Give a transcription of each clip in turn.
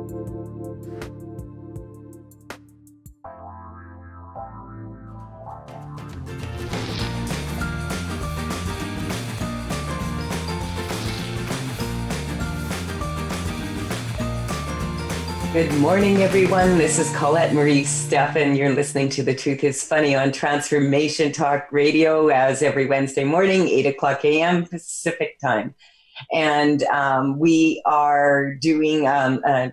Good morning, everyone. This is Colette Marie Stephan. You're listening to The Truth is Funny on Transformation Talk Radio as every Wednesday morning, 8 o'clock a.m. Pacific time. And we are doing a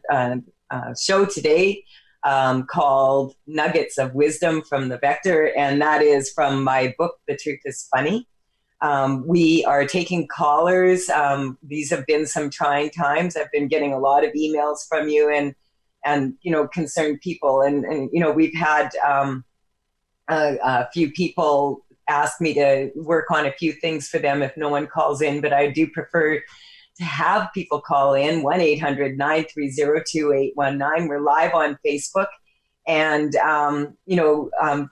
show today called Nuggets of Wisdom from the Vector, and that is from my book, The Truth is Funny. We are taking callers. These have been some trying times. I've been getting a lot of emails from you and concerned people. And we've had a few people ask me to work on a few things for them if no one calls in, but I do prefer to have people call in, 1-800-930-2819. We're live on Facebook, and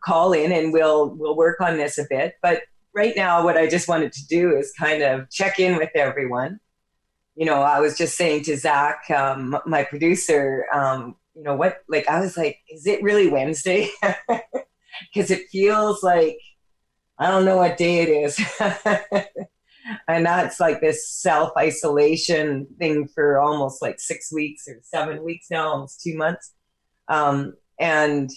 call in and we'll work on this a bit. But right now, what I just wanted to do is kind of check in with everyone. I was just saying to Zach, my producer, I was like, is it really Wednesday? Because it feels like, I don't know what day it is. And that's like this self-isolation thing for almost like 6 weeks or 7 weeks now, almost 2 months. And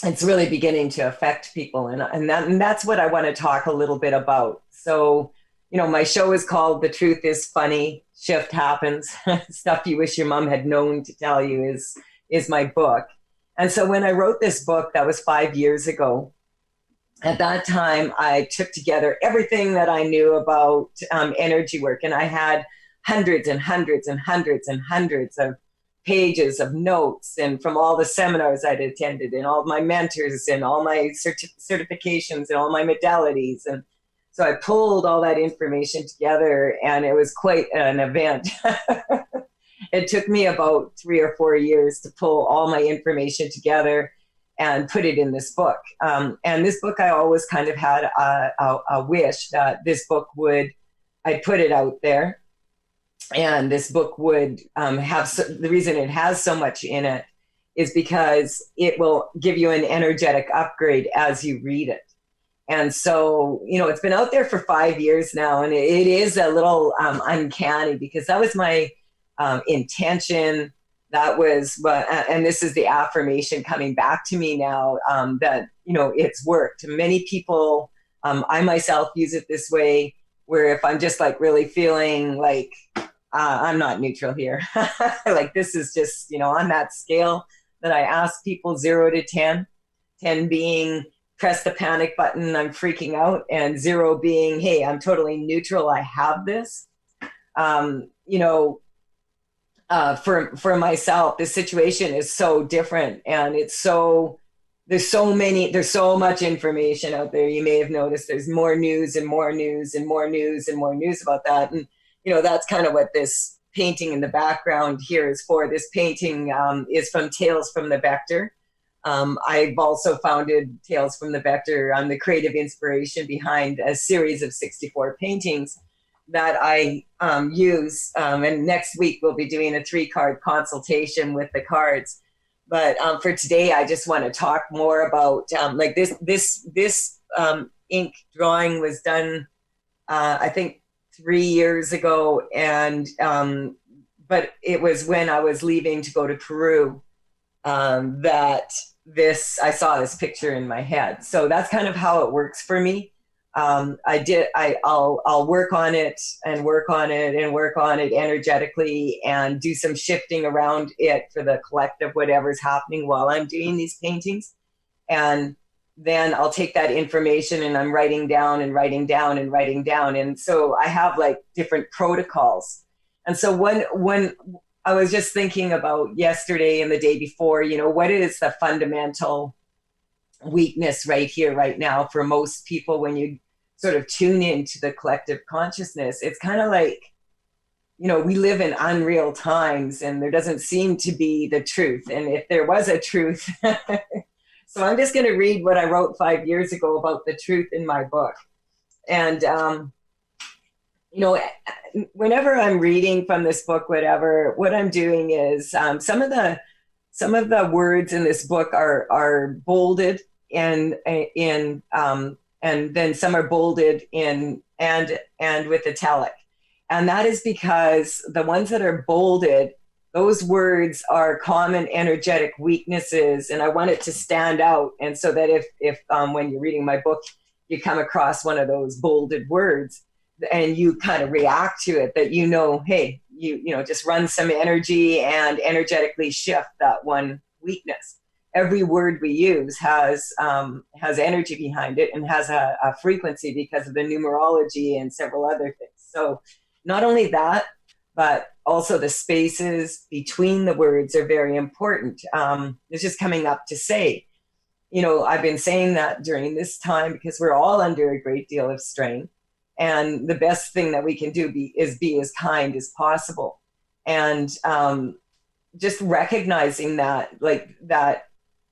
it's really beginning to affect people. And that's what I want to talk a little bit about. So, my show is called The Truth is Funny, Shift Happens. Stuff You Wish Your Mom Had Known to Tell You is my book. And so when I wrote this book, that was 5 years ago. At that time, I took together everything that I knew about energy work. And I had hundreds and hundreds and hundreds and hundreds of pages of notes, and from all the seminars I'd attended and all my mentors and all my certifications and all my modalities. And so I pulled all that information together, and it was quite an event. It took me about 3 or 4 years to pull all my information together and put it in this book. And this book, I always kind of had a wish that this book I'd put it out there, and this book would the reason it has so much in it is because it will give you an energetic upgrade as you read it. And so, it's been out there for 5 years now, and it is a little uncanny, because that was my intention. That was, and this is the affirmation coming back to me now, that, it's worked. Many people, I myself use it this way, where if I'm just like really feeling like I'm not neutral here, like this is just, on that scale that I ask people 0 to 10, 10 being press the panic button, I'm freaking out, and 0 being, hey, I'm totally neutral, I have this. For myself, this situation is so different, and there's so much information out there. You may have noticed there's more news and more news and more news and more news about that. And, that's kind of what this painting in the background here is for. This painting is from Tales from the Vector. I've also founded Tales from the Vector. I'm the creative inspiration behind a series of 64 paintings that I use. And next week we'll be doing a 3-card consultation with the cards. But for today, I just want to talk more about this ink drawing was done, I think 3 years ago. And but it was when I was leaving to go to Peru that I saw this picture in my head. So that's kind of how it works for me. I'll work on it and work on it and work on it energetically and do some shifting around it for the collective, whatever's happening while I'm doing these paintings. And then I'll take that information and I'm writing down and writing down and writing down. And so I have like different protocols. And so when I was just thinking about yesterday and the day before, what is the fundamental weakness right here, right now for most people when you sort of tune into the collective consciousness? It's kind of like, we live in unreal times and there doesn't seem to be the truth. And if there was a truth, so I'm just going to read what I wrote 5 years ago about the truth in my book. And, you know, whenever I'm reading from this book, whatever, what I'm doing is some of the words in this book are bolded and then some are bolded in and with italic, and that is because the ones that are bolded, those words are common energetic weaknesses, and I want it to stand out. And so that if when you're reading my book, you come across one of those bolded words and you kind of react to it, that hey, just run some energy and energetically shift that one weakness. Every word we use has energy behind it and has a frequency because of the numerology and several other things. So not only that, but also the spaces between the words are very important. It's just coming up to say, I've been saying that during this time because we're all under a great deal of strain. And the best thing that we can do is be as kind as possible. And just recognizing that,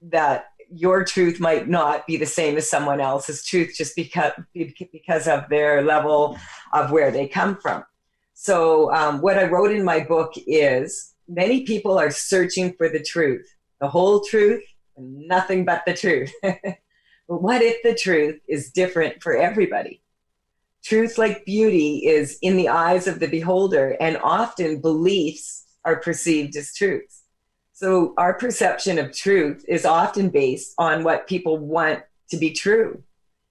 that your truth might not be the same as someone else's truth just because of their level of where they come from. So what I wrote in my book is, many people are searching for the truth, the whole truth, and nothing but the truth. But what if the truth is different for everybody? Truth, like beauty, is in the eyes of the beholder, and often beliefs are perceived as truths. So our perception of truth is often based on what people want to be true.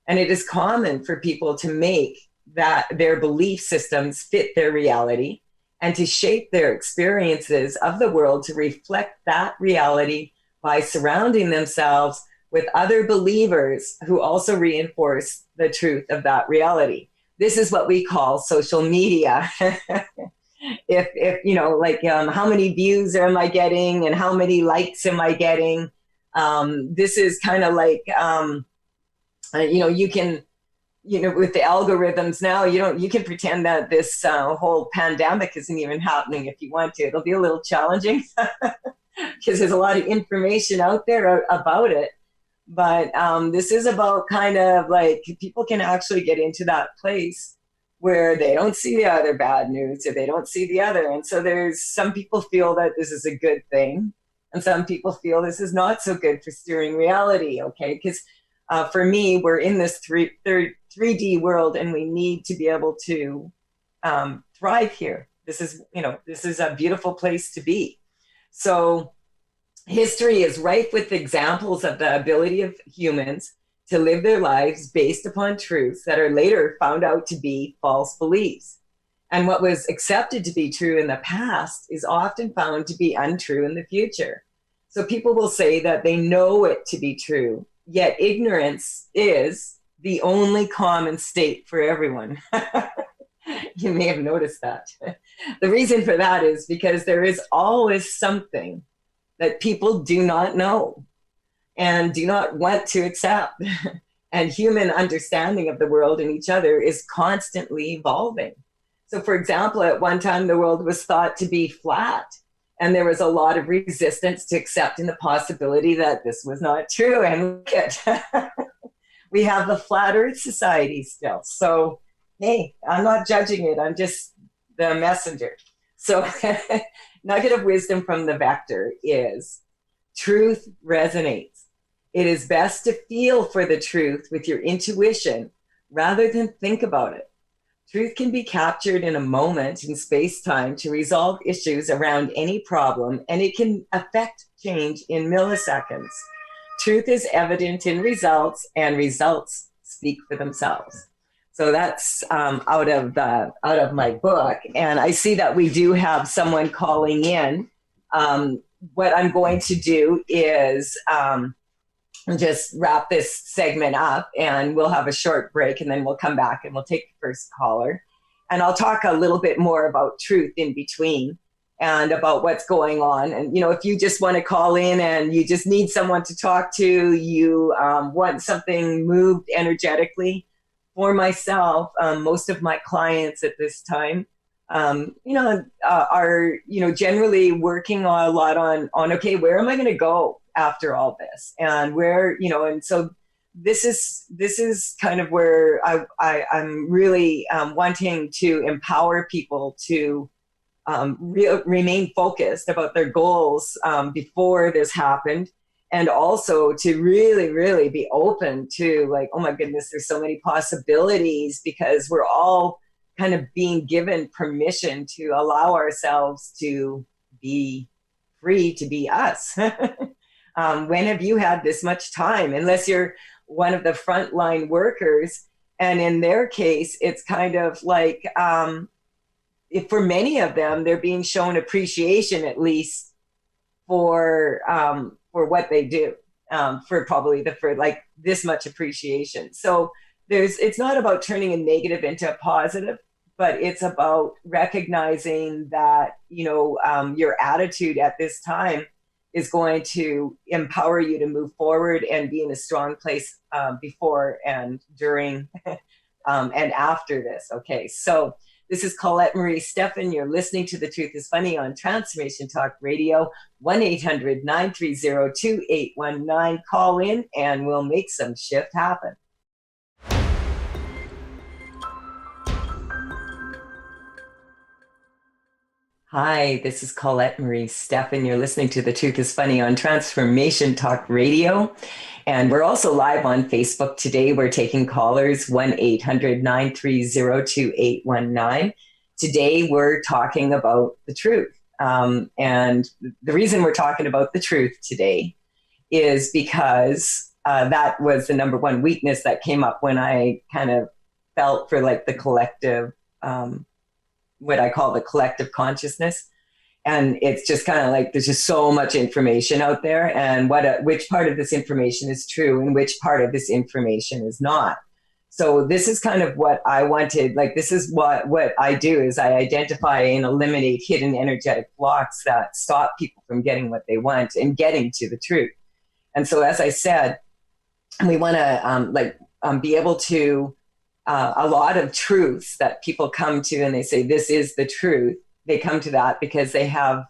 And it is common for people to make that their belief systems fit their reality and to shape their experiences of the world to reflect that reality by surrounding themselves with other believers who also reinforce the truth of that reality. This is what we call social media. If how many views am I getting and how many likes am I getting? This is kind of like, you can, with the algorithms now, you can pretend that this whole pandemic isn't even happening if you want to. It'll be a little challenging because there's a lot of information out there about it. But this is about kind of like people can actually get into that place where they don't see the other bad news or they don't see the other. And so there's some people feel that this is a good thing and some people feel this is not so good for steering reality, okay? Because for me, we're in this 3D world and we need to be able to thrive here. This is a beautiful place to be. So history is rife with examples of the ability of humans to live their lives based upon truths that are later found out to be false beliefs. And what was accepted to be true in the past is often found to be untrue in the future. So people will say that they know it to be true, yet ignorance is the only common state for everyone. You may have noticed that. The reason for that is because there is always something that people do not know and do not want to accept. And human understanding of the world and each other is constantly evolving. So for example, at one time the world was thought to be flat, and there was a lot of resistance to accepting the possibility that this was not true. And look at we have the Flat Earth Society still. So hey, I'm not judging it, I'm just the messenger. So nugget of wisdom from the vector is, truth resonates. It is best to feel for the truth with your intuition rather than think about it. Truth can be captured in a moment in space-time to resolve issues around any problem, and it can affect change in milliseconds. Truth is evident in results, and results speak for themselves. So that's out of my book. And I see that we do have someone calling in. What I'm going to do is just wrap this segment up, and we'll have a short break, and then we'll come back and we'll take the first caller. And I'll talk a little bit more about truth in between and about what's going on. And, if you just want to call in and you just need someone to talk to, you want something moved energetically. For myself, most of my clients at this time, are, generally working a lot on, okay, where am I going to go after all this? And where, and so this is kind of where I'm really wanting to empower people to remain focused about their goals before this happened, and also to really, really be open to like, oh my goodness, there's so many possibilities, because we're all kind of being given permission to allow ourselves to be free to be us. When have you had this much time? Unless you're one of the frontline workers. And in their case, it's kind of like, if for many of them, they're being shown appreciation, at least for what they do, for like this much appreciation. So it's not about turning a negative into a positive, but it's about recognizing that, your attitude at this time is going to empower you to move forward and be in a strong place before and during and after this. Okay, so this is Colette Marie Stephan. You're listening to The Truth is Funny on Transformation Talk Radio, 1-800-930-2819. Call in and we'll make some shift happen. Hi, this is Colette Marie Stephan. You're listening to The Truth is Funny on Transformation Talk Radio. And we're also live on Facebook today. We're taking callers, 1-800-930-2819. Today, we're talking about the truth. And the reason we're talking about the truth today is because that was the number one weakness that came up when I kind of felt for like the collective what I call the collective consciousness. And it's just kind of like, there's just so much information out there, and which part of this information is true and which part of this information is not. So this is kind of what I wanted. Like, this is what I do is I identify and eliminate hidden energetic blocks that stop people from getting what they want and getting to the truth. And so, as I said, we want to be able to, a lot of truths that people come to and they say, this is the truth. They come to that because they have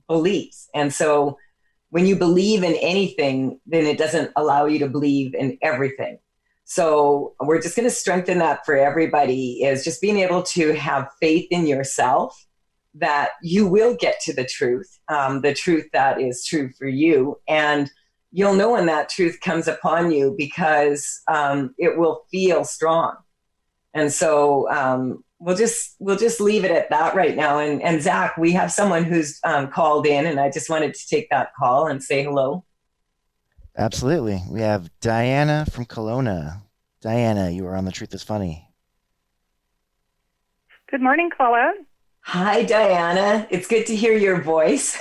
beliefs. And so when you believe in anything, then it doesn't allow you to believe in everything. So we're just going to strengthen that for everybody, is just being able to have faith in yourself that you will get to the truth that is true for you. And you'll know when that truth comes upon you, because it will feel strong. And so we'll just leave it at that right now. And Zach, we have someone who's called in, and I just wanted to take that call and say hello. Absolutely. We have Diana from Kelowna. Diana, you are on The Truth is Funny. Good morning, Colette. Hi, Diana. It's good to hear your voice.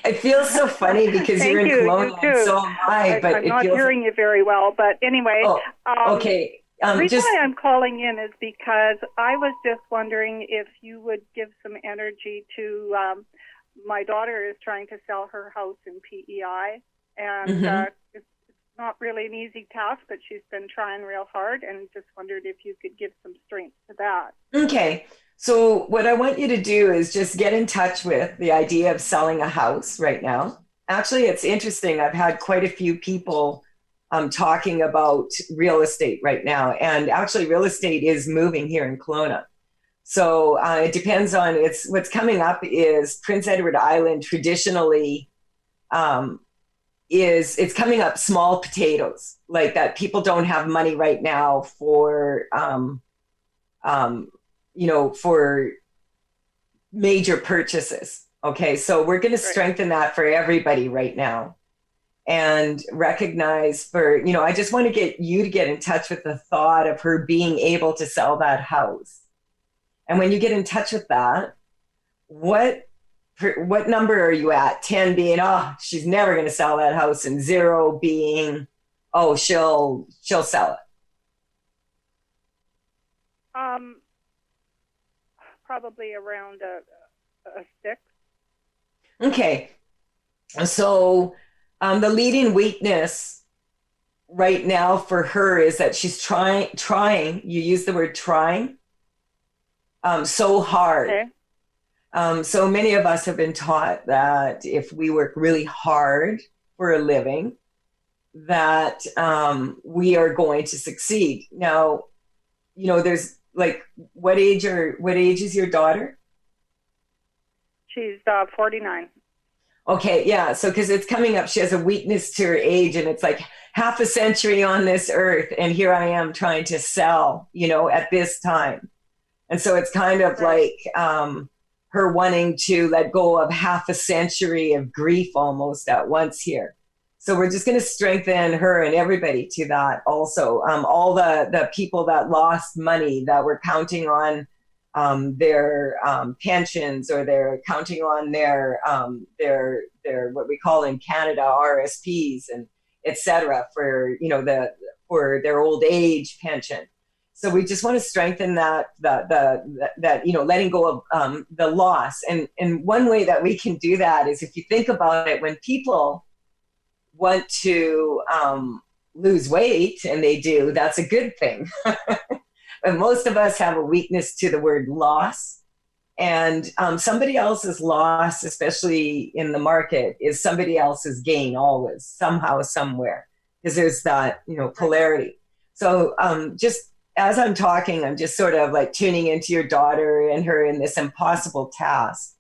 It feels so funny because you're in Kelowna, and so am I. But I'm not hearing you very well. But anyway. Okay. The reason why I'm calling in is because I was just wondering if you would give some energy to my daughter is trying to sell her house in PEI, and it's not really an easy task, but she's been trying real hard, and just wondered if you could give some strength to that. Okay. So what I want you to do is just get in touch with the idea of selling a house right now. Actually, it's interesting. I've had quite a few people talking about real estate right now. And actually, real estate is moving here in Kelowna. So it depends on what's coming up is Prince Edward Island traditionally it's coming up small potatoes, like that people don't have money right now for for major purchases. Okay, so we're going to strengthen that for everybody right now. And recognize I just want to get you to get in touch with the thought of her being able to sell that house. And when you get in touch with that, what number are you at? 10 being, she's never going to sell that house, and 0 being, she'll sell it. Probably around a 6. Okay. So the leading weakness right now for her is that she's trying, you use the word trying, so hard. Okay. So many of us have been taught that if we work really hard for a living, that we are going to succeed. Now, there's like, what age is your daughter? She's 49. Okay, yeah. So, because it's coming up, she has a weakness to her age, and it's like half a century on this earth, and here I am trying to sell, at this time. And so it's kind of Right. like her wanting to let go of half a century of grief almost at once here. So we're just going to strengthen her and everybody to that also. All the people that lost money, that were counting on their pensions, or they're counting on their what we call in Canada RSPs and etc. for for their old age pension. So we just want to strengthen that letting go of the loss. And one way that we can do that is, if you think about it, when people want to lose weight, and they do, that's a good thing. But most of us have a weakness to the word loss. And somebody else's loss, especially in the market, is somebody else's gain always, somehow, somewhere, because there's that, polarity. So just as I'm talking, I'm just sort of like tuning into your daughter and her in this impossible task.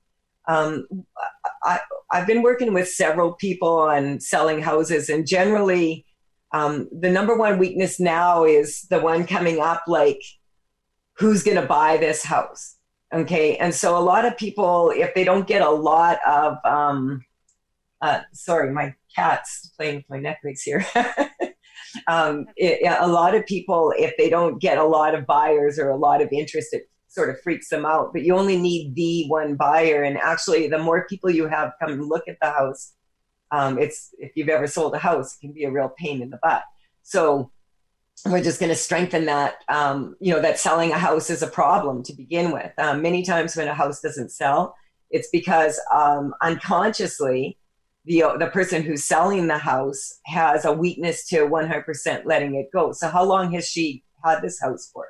I've been working with several people on selling houses, and generally, the number one weakness now is the one coming up, like, who's going to buy this house? Okay. And so a lot of people, if they don't get a lot of, sorry, my cat's playing with my necklace here. A lot of people, if they don't get a lot of buyers or a lot of interest, it sort of freaks them out. But you only need the one buyer. And actually, the more people you have come and look at the house, if you've ever sold a house, it can be a real pain in the butt. So we're just going to strengthen that, that selling a house is a problem to begin with. Many times when a house doesn't sell, it's because unconsciously, the person who's selling the house has a weakness to 100% letting it go. So how long has she had this house for?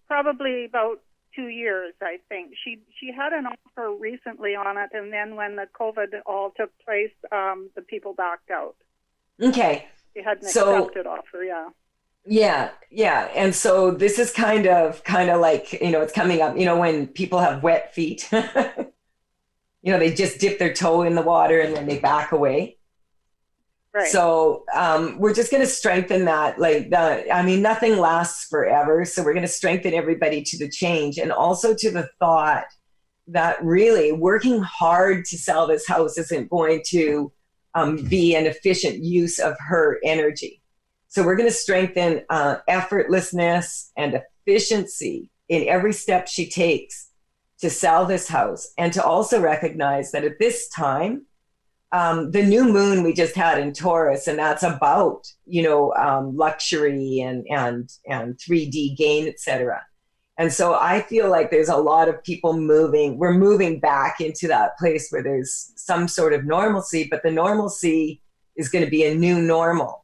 Probably about 2 years, I think. She had an offer recently on it, and then when the COVID all took place, the people backed out. Okay. She had an accepted offer, yeah. Yeah. And so this is kind of like, it's coming up, when people have wet feet, they just dip their toe in the water and then they back away. Right. So we're just going to strengthen that. Nothing lasts forever. So we're going to strengthen everybody to the change, and also to the thought that really working hard to sell this house isn't going to be an efficient use of her energy. So we're going to strengthen effortlessness and efficiency in every step she takes to sell this house, and to also recognize that at this time, the new moon we just had in Taurus, and that's about, luxury and 3D gain, etc. And so I feel like there's a lot of people we're moving back into that place where there's some sort of normalcy, but the normalcy is going to be a new normal.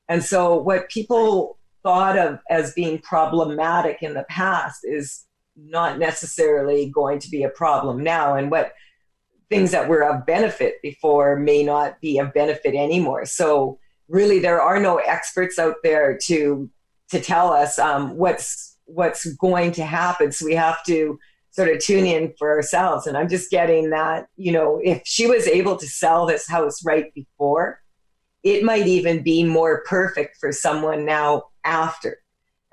And so what people thought of as being problematic in the past is not necessarily going to be a problem now. And what things that were of benefit before may not be of benefit anymore. So really, there are no experts out there to tell us what's going to happen. So we have to sort of tune in for ourselves. And I'm just getting that, if she was able to sell this house right before, it might even be more perfect for someone now after.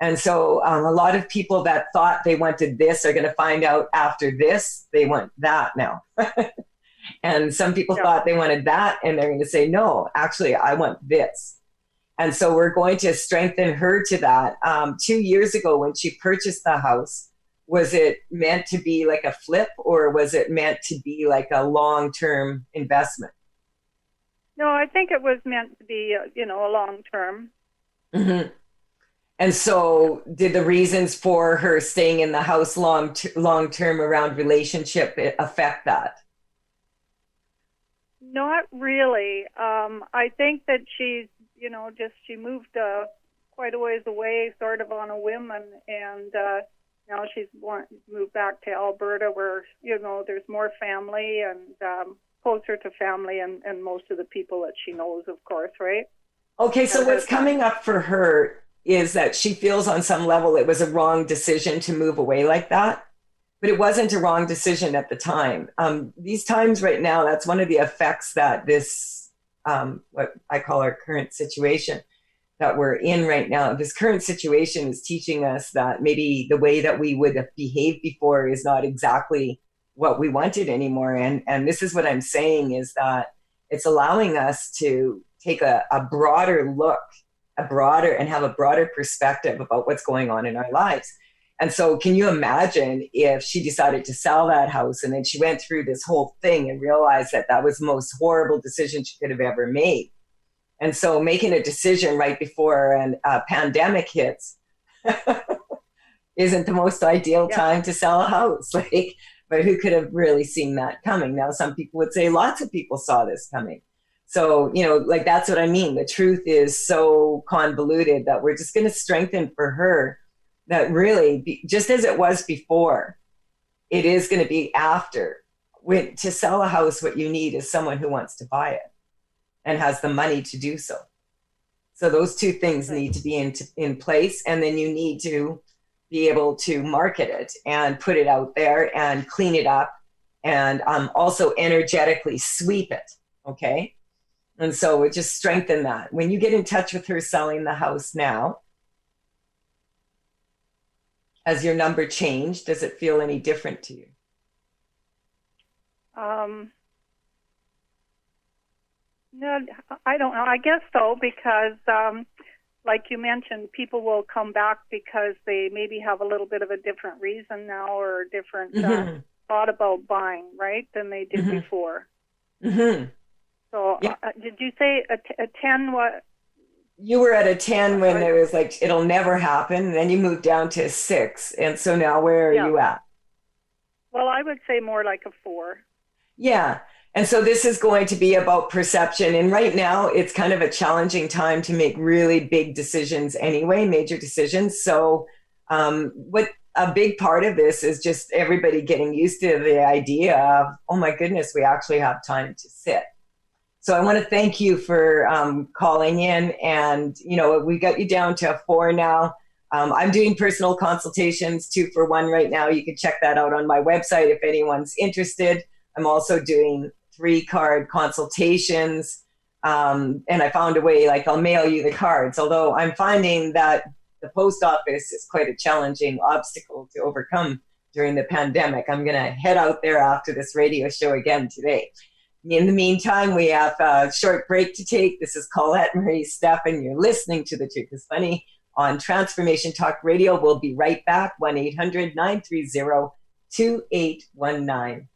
And so a lot of people that thought they wanted this are going to find out after this, they want that now. And some people thought they wanted that, and they're going to say, no, actually, I want this. And so we're going to strengthen her to that. 2 years ago, when she purchased the house, was it meant to be like a flip, or was it meant to be like a long-term investment? No, I think it was meant to be, a long-term. Mm-hmm. And so did the reasons for her staying in the house long-term around relationship affect that? Not really. I think that she's, she moved quite a ways away, sort of on a whim, and now she's moved back to Alberta, where there's more family, and closer to family and most of the people that she knows, of course, right? Okay, so And what's coming up for her is that she feels on some level it was a wrong decision to move away like that, but it wasn't a wrong decision at the time. These times right now, that's one of the effects that this, what I call our current situation that we're in right now, this current situation is teaching us that maybe the way that we would have behaved before is not exactly what we wanted anymore. And this is what I'm saying, is that it's allowing us to take a broader look, and have a broader perspective about what's going on in our lives. And so can you imagine if she decided to sell that house and then she went through this whole thing and realized that that was the most horrible decision she could have ever made? And so making a decision right before a pandemic hits isn't the most ideal time to sell a house. Like, but who could have really seen that coming? Now, some people would say lots of people saw this coming. So, like, that's what I mean. The truth is so convoluted that we're just going to strengthen for her that really, just as it was before, it is going to be after. To sell a house, what you need is someone who wants to buy it and has the money to do so. So those two things need to be in place, and then you need to be able to market it and put it out there and clean it up, and also energetically sweep it, okay? And so it just strengthen that. When you get in touch with her selling the house now, has your number changed? Does it feel any different to you? No, I don't know. I guess so, because like you mentioned, people will come back because they maybe have a little bit of a different reason now, or a different thought about buying, right, than they did before. So did you say a 10? What? You were at a 10 when it was like, it'll never happen. And then you moved down to a 6. And so now where are you at? Well, I would say more like a 4. Yeah. And so this is going to be about perception. And right now it's kind of a challenging time to make really big decisions anyway, major decisions. So what a big part of this is just everybody getting used to the idea of, oh my goodness, we actually have time to sit. So I want to thank you for calling in, and we got you down to a 4 now. I'm doing personal consultations 2 for 1 right now. You can check that out on my website if anyone's interested. I'm also doing 3-card consultations, and I found a way, like, I'll mail you the cards, although I'm finding that the post office is quite a challenging obstacle to overcome during the pandemic. I'm going to head out there after this radio show again today. In the meantime, we have a short break to take. This is Colette Marie Stepp, and you're listening to The Truth is Funny on Transformation Talk Radio. We'll be right back, 1-800-930-2819.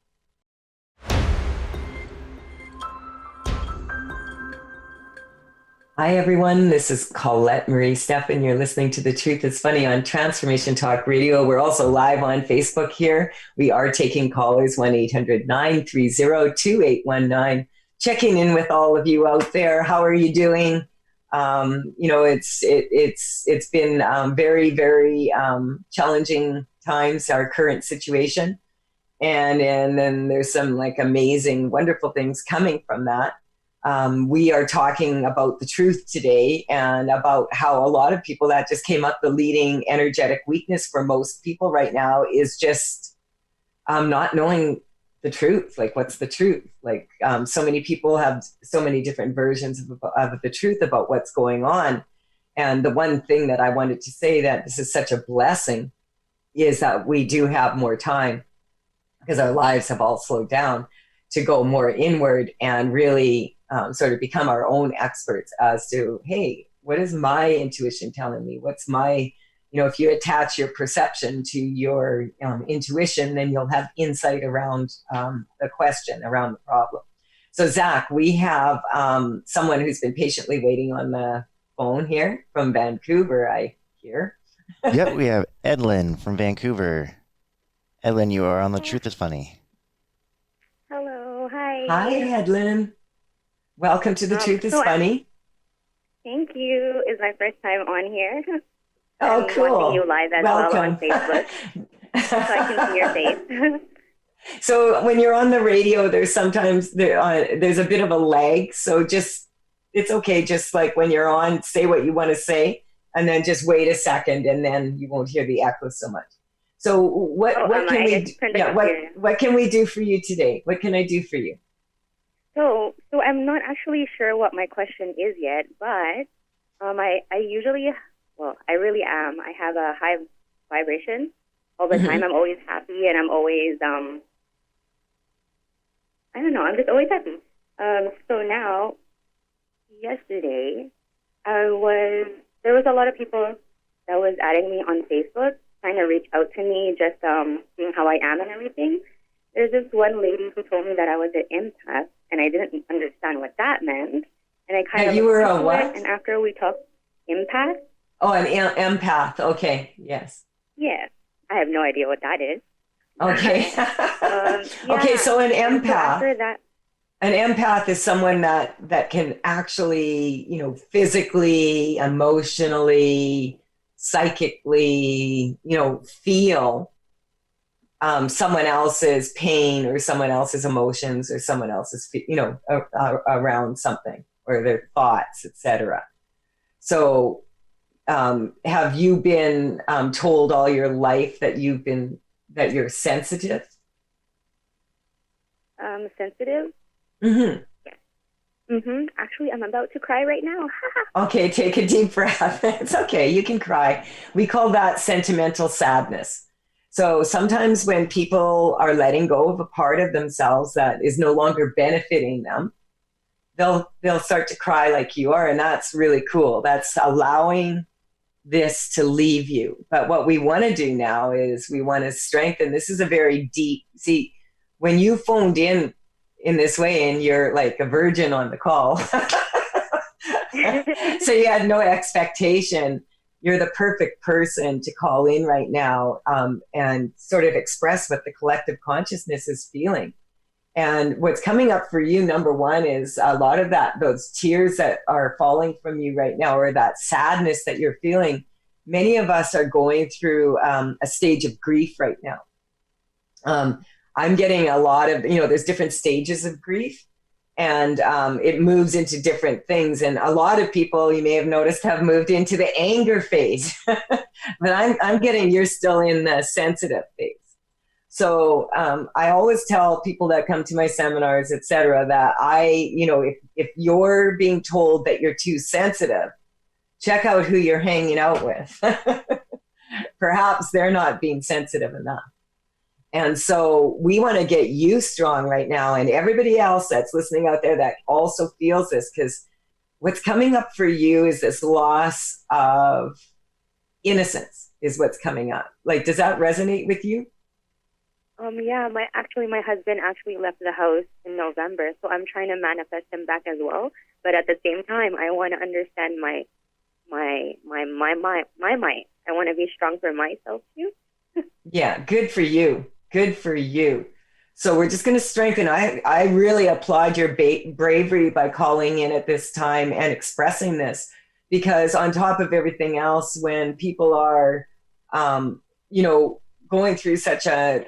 Hi, everyone. This is Colette Marie Stepp, and you're listening to The Truth is Funny on Transformation Talk Radio. We're also live on Facebook here. We are taking callers, 1-800-930-2819. Checking in with all of you out there. How are you doing? It's been very, very challenging times, our current situation. And then there's some like amazing, wonderful things coming from that. We are talking about the truth today, and about how a lot of people, that just came up, the leading energetic weakness for most people right now is just not knowing the truth. Like, what's the truth? Like, so many people have so many different versions of the truth about what's going on. And the one thing that I wanted to say, that this is such a blessing, is that we do have more time, because our lives have all slowed down, to go more inward and really sort of become our own experts as to, hey, what is my intuition telling me? What's my, if you attach your perception to your intuition, then you'll have insight around the question, around the problem. So, Zach, we have someone who's been patiently waiting on the phone here from Vancouver, I hear. Yep, we have Edlyn from Vancouver. Edlyn, you are on The Truth is Funny. Hello, hi. Hi, Edlyn. Welcome to The Truth is Funny. Thank you. It's my first time on here. Oh, cool. Watching you live as well on Facebook, so I can see your face. So when you're on the radio, there's a bit of a lag. So just it's okay. Just like when you're on, say what you want to say, and then just wait a second, and then you won't hear the echo so much. So what can we what can we do for you today? What can I do for you? So I'm not actually sure what my question is yet, but I usually, well, I really am. I have a high vibration all the time. I'm always happy, and I'm always I don't know. I'm just always happy. So now, yesterday, there was a lot of people that was adding me on Facebook, trying to reach out to me, just seeing how I am and everything. There's this one lady who told me that I was an empath, and I didn't understand what that meant. And I kind of you were a what? And after we talked, empath. Oh, an empath. Okay. Yes. Yes. I have no idea what that is. Okay. Yeah. Okay. So an empath. So after that, an empath is someone that can actually, physically, emotionally, psychically, feel someone else's pain or someone else's emotions or someone else's, around something or their thoughts, etc. So, have you been told all your life that you're sensitive? Sensitive? Mm-hmm. Yes. Mm-hmm. Actually, I'm about to cry right now. Okay, take a deep breath. It's okay, you can cry. We call that sentimental sadness. So sometimes when people are letting go of a part of themselves that is no longer benefiting them, they'll start to cry like you are, and that's really cool. That's allowing this to leave you. But what we want to do now is we want to strengthen. This is a very deep, see, when you phoned in this way and you're like a virgin on the call, so you had no expectation, you're the perfect person to call in right now and sort of express what the collective consciousness is feeling. And what's coming up for you, number one, is a lot of those tears that are falling from you right now, or that sadness that you're feeling. Many of us are going through a stage of grief right now. I'm getting a lot of, there's different stages of grief, and it moves into different things. And a lot of people, you may have noticed, have moved into the anger phase. But I'm getting you're still in the sensitive phase. So I always tell people that come to my seminars, et cetera, that if you're being told that you're too sensitive, check out who you're hanging out with. Perhaps they're not being sensitive enough. And so we want to get you strong right now, and everybody else that's listening out there that also feels this, because what's coming up for you is this loss of innocence is what's coming up. Like, does that resonate with you? Yeah, my husband actually left the house in November, so I'm trying to manifest him back as well. But at the same time, I want to understand my might. I want to be strong for myself too. Yeah, good for you. Good for you. So we're just going to strengthen. I really applaud your bravery by calling in at this time and expressing this, because on top of everything else, when people are, going through such a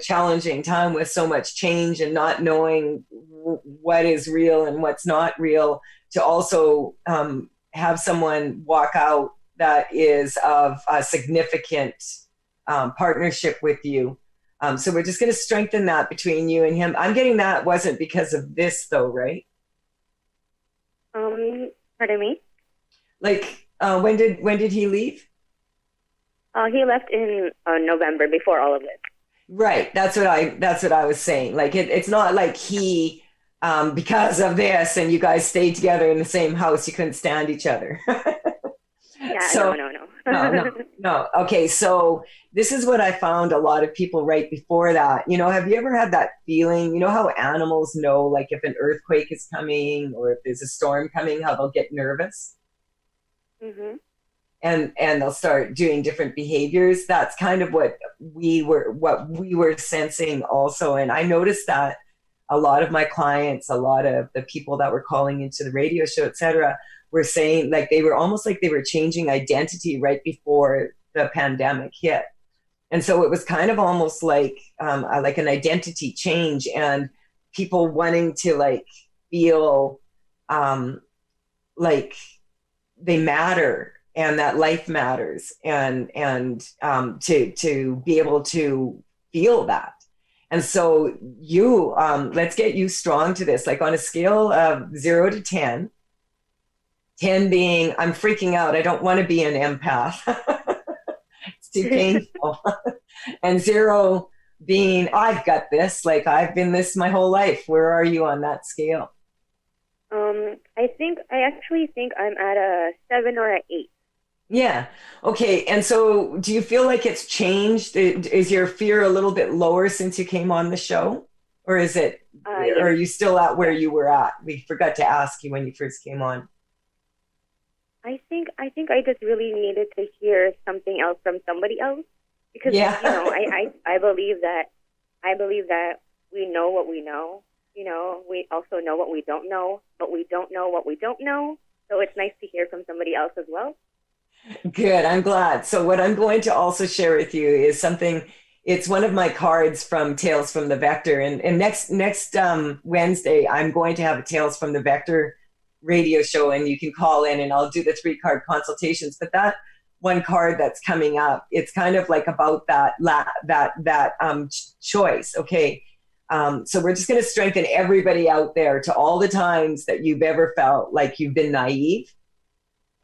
challenging time with so much change and not knowing what is real and what's not real, to also have someone walk out that is of a significant partnership with you. So we're just going to strengthen that between you and him. I'm getting that wasn't because of this though, right? Pardon me? Like, when did he leave? He left in November, before all of this. Right. That's what I was saying. Like, it's not like he, because of this and you guys stayed together in the same house, you couldn't stand each other. Yeah, so, no. Okay. So this is what I found a lot of people right before that. Have you ever had that feeling, how animals know, like if an earthquake is coming or if there's a storm coming, how they'll get nervous? Mm-hmm. And they'll start doing different behaviors. That's kind of what we were sensing also. And I noticed that a lot of my clients, a lot of the people that were calling into the radio show, et cetera, were saying like they were almost like they were changing identity right before the pandemic hit. And so it was kind of almost like an identity change, and people wanting to like feel like they matter and that life matters, and to be able to feel that. And so you let's get you strong to this, like on a scale of 0 to 10, 10 being I'm freaking out, I don't want to be an empath. It's too painful. And 0 being I've got this, like I've been this my whole life. Where are you on that scale? I actually think I'm at a 7 or an 8. Yeah. Okay. And so do you feel like it's changed? Is your fear a little bit lower since you came on the show? Or is it, or are you still at where you were at? We forgot to ask you when you first came on. I think I just really needed to hear something else from somebody else, because Yeah. I believe that we know what we know. We also know what we don't know, but we don't know what we don't know. So it's nice to hear from somebody else as well. Good. I'm glad. So what I'm going to also share with you is something. It's one of my cards from Tales from the Vector. And next Wednesday, I'm going to have a Tales from the Vector radio show, and you can call in and I'll do the 3-card consultations. But that one card that's coming up, it's kind of like about that choice. Okay. So we're just going to strengthen everybody out there to all the times that you've ever felt like you've been naive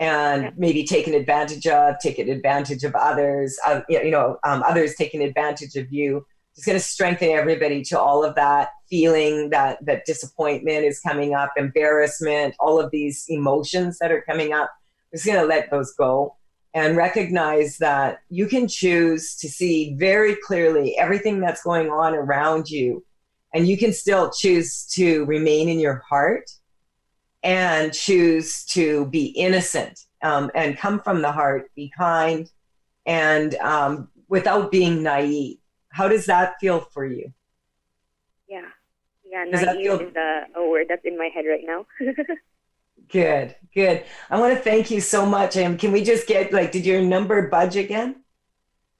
and maybe taken advantage of others, others taking advantage of you. Just going to strengthen everybody to all of that feeling that disappointment is coming up, embarrassment, all of these emotions that are coming up. We're just going to let those go and recognize that you can choose to see very clearly everything that's going on around you. And you can still choose to remain in your heart and choose to be innocent, and come from the heart, be kind, and without being naive. How does that feel for you? Yeah, naive is a word that's in my head right now. Good. I want to thank you so much. Can we just get, did your number budge again?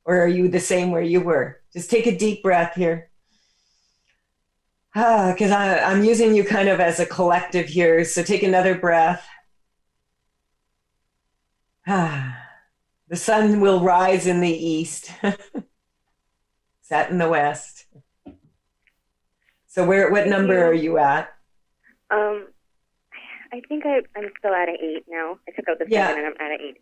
Or are you the same where you were? Just take a deep breath here. Because I'm using you kind of as a collective here. So take another breath. The sun will rise in the east, set in the west. So what number are you at? I think I'm still at an 8 now. I took out the 7 and I'm at an 8.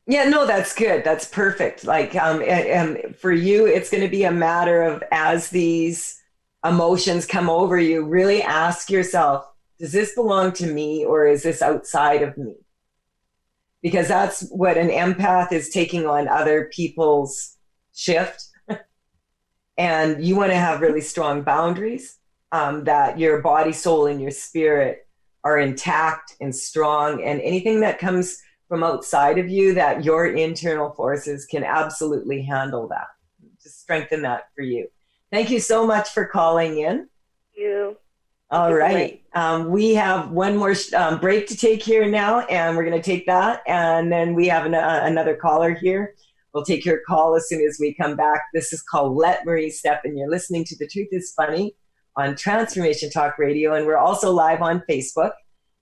Yeah, no, that's good. That's perfect. And for you, it's going to be a matter of, as these emotions come over you, really ask yourself, does this belong to me or is this outside of me? Because that's what an empath is, taking on other people's shift. And you want to have really strong boundaries, that your body, soul, and your spirit are intact and strong. And anything that comes from outside of you, that your internal forces can absolutely handle that. Just strengthen that for you. Thank you so much for calling in. Thank you. All right. We have one more break to take here now, and we're going to take that. And then we have another caller here. We'll take your call as soon as we come back. This is Colette Marie Stepp, and you're listening to The Truth is Funny on Transformation Talk Radio. And we're also live on Facebook.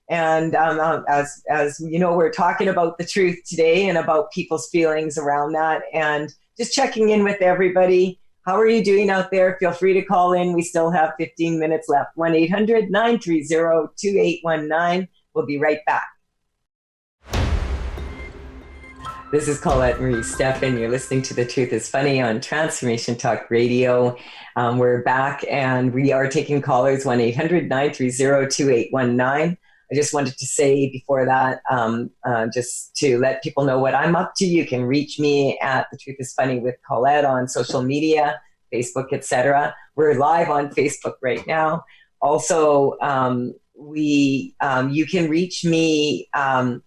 And as you know, we're talking about the truth today and about people's feelings around that, and just checking in with everybody. How are you doing out there? Feel free to call in. We still have 15 minutes left. 1-800-930-2819. We'll be right back. This is Colette Marie Stepp, and you're listening to The Truth is Funny on Transformation Talk Radio. We're back, and we are taking callers. 1-800-930-2819. I just wanted to say before that, just to let people know what I'm up to. You can reach me at The Truth is Funny with Colette on social media, Facebook, etc. We're live on Facebook right now. Also, you can reach me I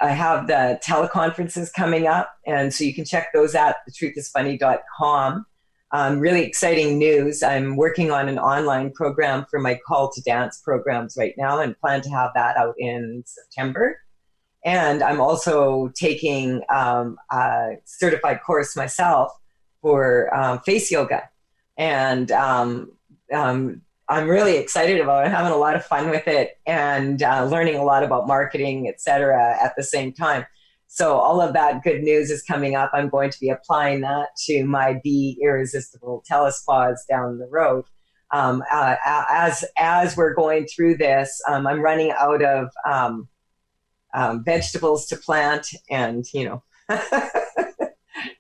have the teleconferences coming up, and so you can check those at thetruthisfunny.com. Really exciting news. I'm working on an online program for my call to dance programs right now, and plan to have that out in September. And I'm also taking a certified course myself for face yoga. And I'm really excited about it, having a lot of fun with it, and learning a lot about marketing, et cetera, at the same time. So all of that good news is coming up. I'm going to be applying that to my Be Irresistible telespas down the road. As we're going through this, I'm running out of vegetables to plant, and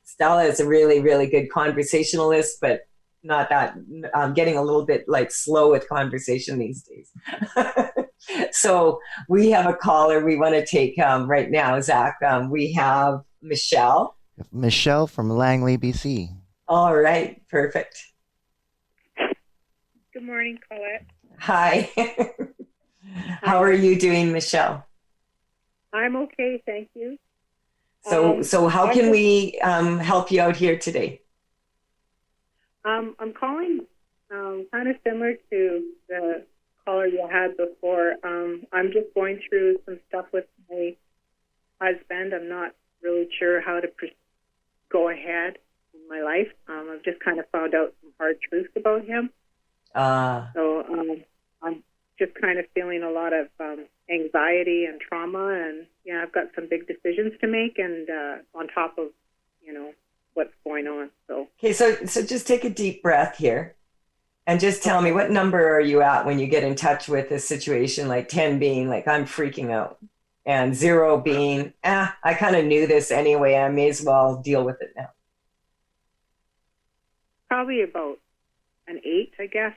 Stella is a really, really good conversationalist, but not that. I'm getting a little bit like slow with conversation these days. So we have a caller we want to take right now, Zach. We have Michelle. Michelle from Langley, BC. All right, perfect. Good morning, Colette. Hi. How are you doing, Michelle? I'm okay, thank you. So how can we help you out here today? I'm calling kind of similar to the caller you had before. I'm just going through some stuff with my husband. I'm not really sure how to go ahead in my life. I've just kind of found out some hard truths about him. So I'm just kind of feeling a lot of anxiety and trauma, and I've got some big decisions to make, and on top of what's going on. So okay, so just take a deep breath here, and just tell me, what number are you at when you get in touch with a situation, like 10 being like I'm freaking out, and 0 being I kind of knew this anyway, I may as well deal with it now. probably about an 8, I guess.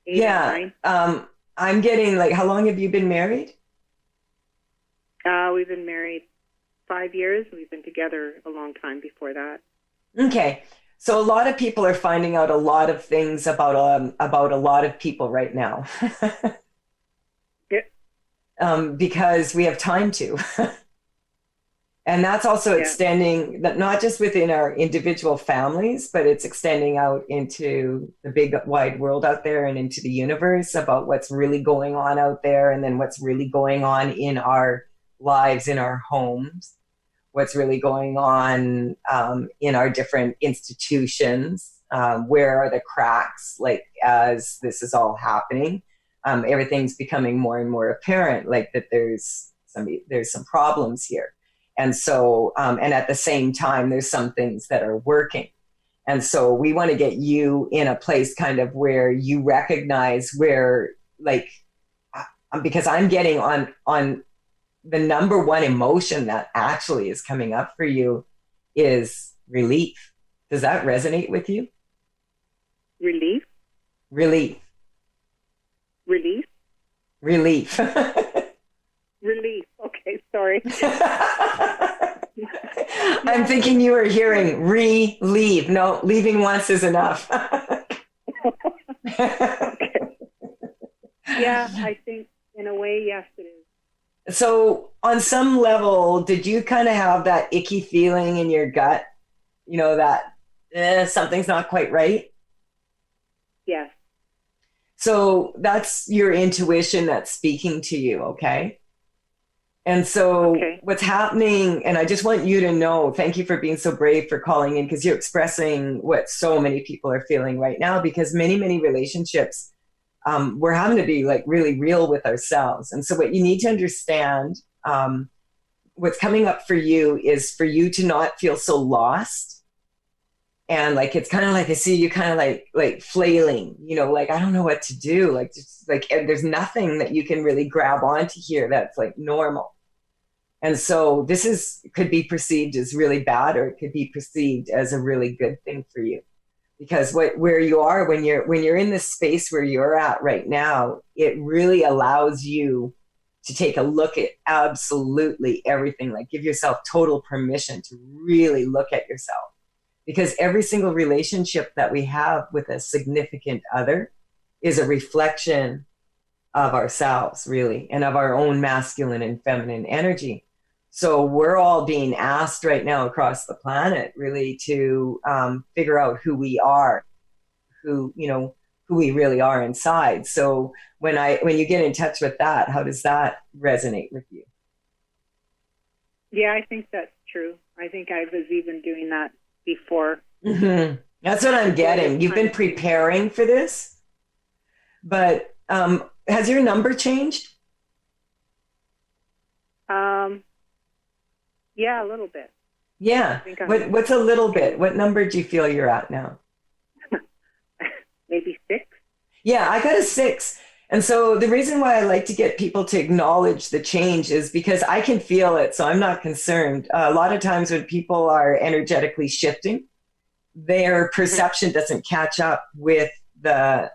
8 Yeah. or 9. I'm getting like, how long have you been married? We've been married 5 years. We've been together a long time before that. Okay. So a lot of people are finding out a lot of things about a lot of people right now. Yeah. Because we have time to. And that's also extending, not just within our individual families, but it's extending out into the big wide world out there and into the universe about what's really going on out there, and then what's really going on in our lives, in our homes, what's really going on in our different institutions. Where are the cracks, like, as this is all happening? Everything's becoming more and more apparent, like that there's some problems here. And so, and at the same time, there's some things that are working. And so we want to get you in a place kind of where you recognize where, like, because I'm getting on the number one emotion that actually is coming up for you is relief. Does that resonate with you? Relief? Relief. Relief? Relief. Relief. Okay, sorry. I'm thinking you were hearing relieve. No, leaving once is enough. Okay. Yeah, I think in a way, yes, it is. So on some level, did you kind of have that icky feeling in your gut, that something's not quite right? Yes. So that's your intuition that's speaking to you, okay? And so what's happening, and I just want you to know, thank you for being so brave for calling in, because you're expressing what so many people are feeling right now, because many, many relationships, we're having to be like really real with ourselves. And so what you need to understand, what's coming up for you is for you to not feel so lost. And like, it's kind of like, I see you kind of like flailing, like, I don't know what to do. Like, just like, there's nothing that you can really grab onto here that's like normal. And so this could be perceived as really bad, or it could be perceived as a really good thing for you. Because where you are, when you're in this space where you're at right now, it really allows you to take a look at absolutely everything, like give yourself total permission to really look at yourself. Because every single relationship that we have with a significant other is a reflection of ourselves, really, and of our own masculine and feminine energy. So we're all being asked right now across the planet really to figure out who we are, who we really are inside. So when you get in touch with that, how does that resonate with you? Yeah, I think that's true. I think I was even doing that before. Mm-hmm. That's what I'm getting. You've been preparing for this, but has your number changed? Yeah, a little bit. Yeah. What's a little bit? What number do you feel you're at now? Maybe 6. Yeah, I got a 6. And so the reason why I like to get people to acknowledge the change is because I can feel it. So I'm not concerned. A lot of times when people are energetically shifting, their perception doesn't catch up with the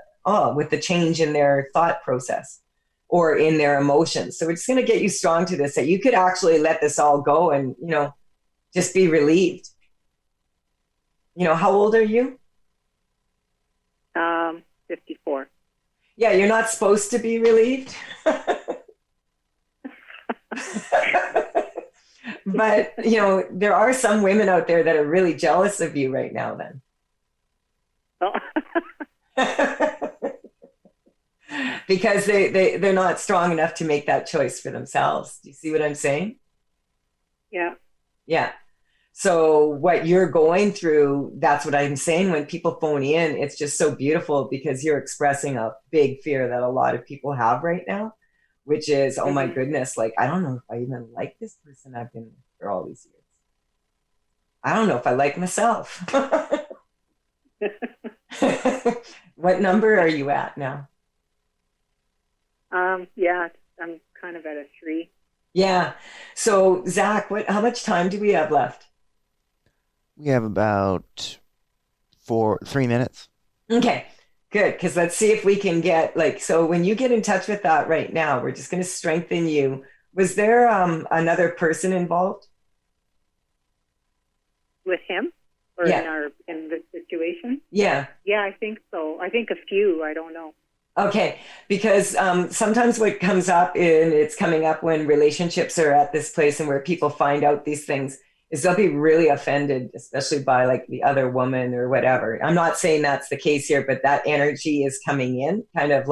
change in their thought process or in their emotions. So we're just going to get you strong to this, that you could actually let this all go and, just be relieved. How old are you? 54. Yeah, you're not supposed to be relieved. But, there are some women out there that are really jealous of you right now then. Oh. Because they're not strong enough to make that choice for themselves. Do you see what I'm saying? Yeah. Yeah. So what you're going through, that's what I'm saying. When people phone in, it's just so beautiful because you're expressing a big fear that a lot of people have right now, which is, oh my goodness, like, I don't know if I even like this person I've been with for all these years. I don't know if I like myself. What number are you at now? Yeah, I'm kind of at a 3. Yeah. So Zach, how much time do we have left? We have about 3 minutes. Okay, good. Because let's see if we can get so when you get in touch with that right now, we're just going to strengthen you. Was there another person involved? With him? Or yeah. in the situation? Yeah. Yeah, I think so. I think a few. I don't know. Okay, because sometimes what comes up, and it's coming up when relationships are at this place and where people find out these things, is they'll be really offended, especially by the other woman or whatever. I'm not saying that's the case here, but that energy is coming in kind of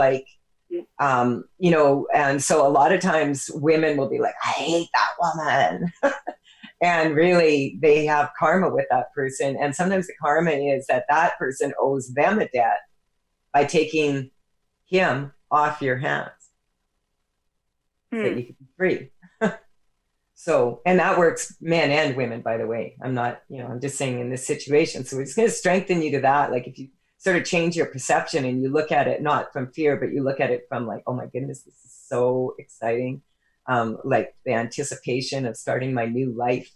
and so a lot of times women will be like, I hate that woman. And really they have karma with that person. And sometimes the karma is that person owes them a debt by taking him off your hands so that you can be free. So, and that works men and women, by the way. I'm not, I'm just saying in this situation. So we're just going to strengthen you to that. Like if you sort of change your perception and you look at it not from fear, but you look at it from oh my goodness, this is so exciting. The anticipation of starting my new life,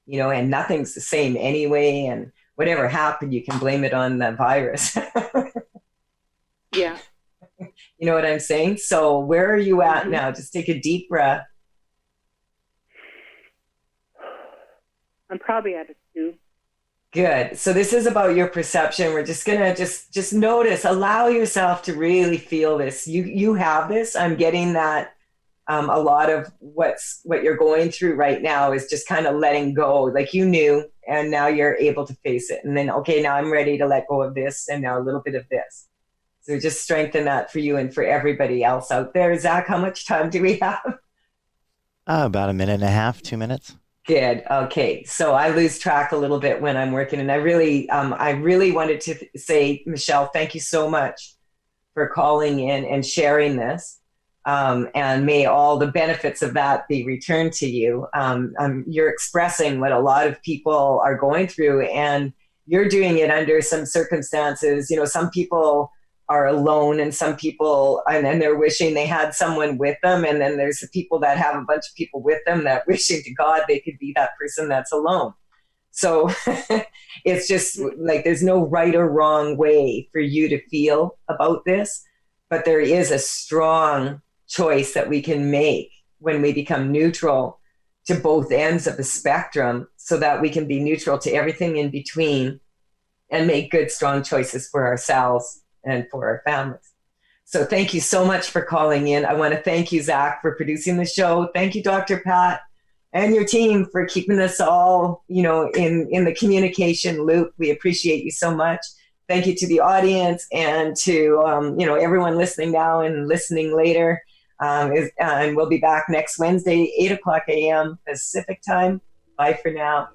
and nothing's the same anyway. And whatever happened, you can blame it on the virus. Yeah. You know what I'm saying? So where are you at now? Just take a deep breath. I'm probably at a 2. Good. So this is about your perception. We're just gonna just notice, allow yourself to really feel this. You have this. I'm getting that a lot of what you're going through right now is just kind of letting go. Like you knew, and now you're able to face it. And then, okay, now I'm ready to let go of this, and now a little bit of this. So just strengthen that for you and for everybody else out there. Zach, how much time do we have? About 1.5 minutes, 2 minutes. Good. Okay. So I lose track a little bit when I'm working. And I really wanted to say, Michelle, thank you so much for calling in and sharing this. And may all the benefits of that be returned to you. You're expressing what a lot of people are going through, and you're doing it under some circumstances. Some people are alone, and some people, and they're wishing they had someone with them. And then there's the people that have a bunch of people with them that wishing to God they could be that person that's alone. So it's just there's no right or wrong way for you to feel about this, but there is a strong choice that we can make when we become neutral to both ends of the spectrum, so that we can be neutral to everything in between and make good, strong choices for ourselves and for our families. So thank you so much for calling in. I want to thank you, Zach, for producing the show. Thank you, Dr. Pat, and your team for keeping us all, in the communication loop. We appreciate you so much. Thank you to the audience and to, everyone listening now and listening later. And we'll be back next Wednesday, 8 o'clock a.m. Pacific time. Bye for now.